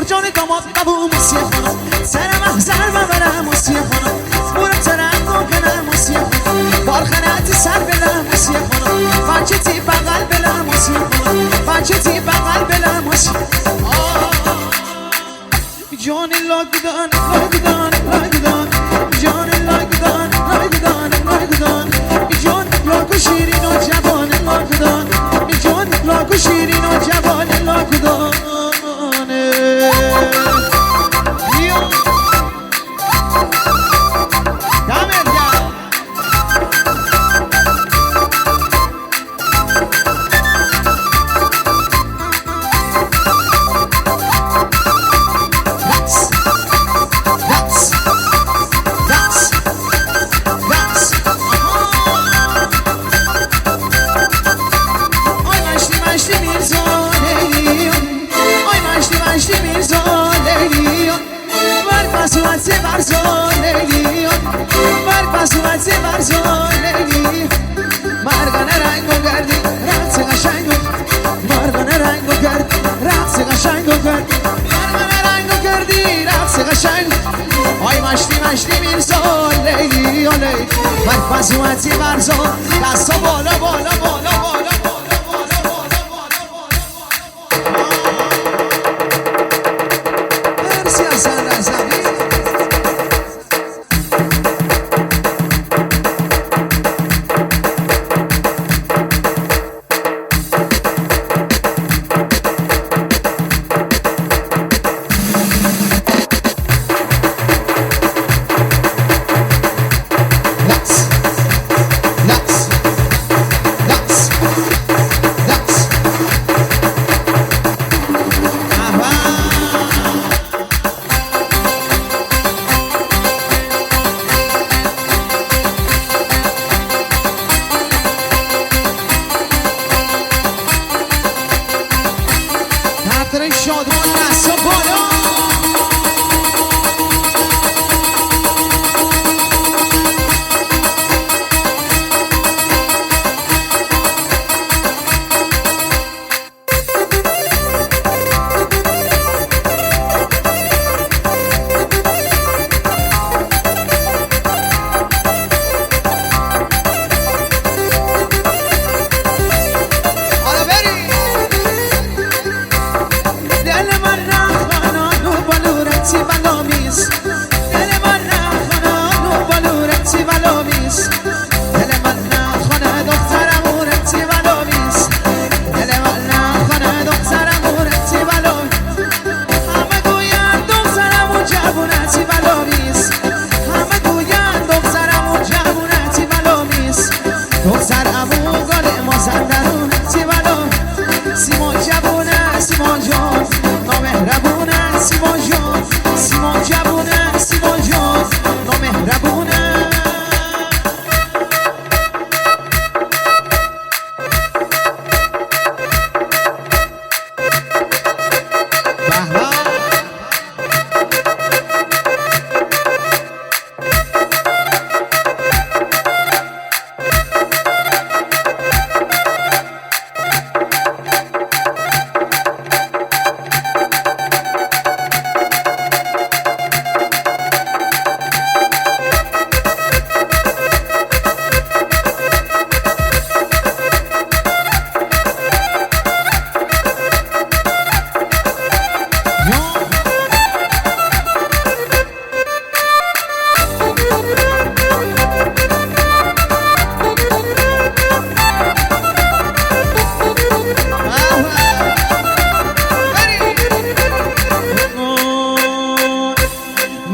مرجان داماد قبو موسیه خانم سر محضر ببرم موسیه خانم برم ترنگو کنم موسیه خانم بارخنتی سر بلم موسیه خانم فنچتی بغل بلم موسیه خانم فنچتی بغل بلم موسیه جان لاگدان لاگدان لاگدان جان لاگدان لاگدان لاگدان جان لاگو شیرین و جوان لاگدان جان لاگو شیرین و جوان لاگدان مشتی میرزا لیلی و لیلی مرکزوتی برزا دستا بالا بالا بالا بالا مرسی حسن رضوی شادمان دستا بالا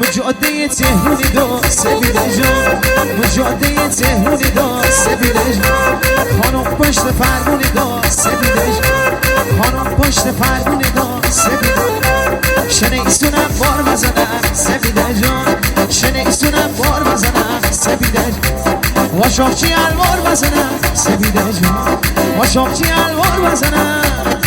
مجاده تهرونی دا سبیده جان مجاده تهرونی دا سبیده جان خانم پشت فرمونی دا سبیده جان خانم پشت فرمونی دا سبیده شنیستونم بار بزنم سبیده جان شنیستونم بار بزنم سبیده جان واشاقچی الوار بزنم سبیده جان واشاقچی الوار بزنم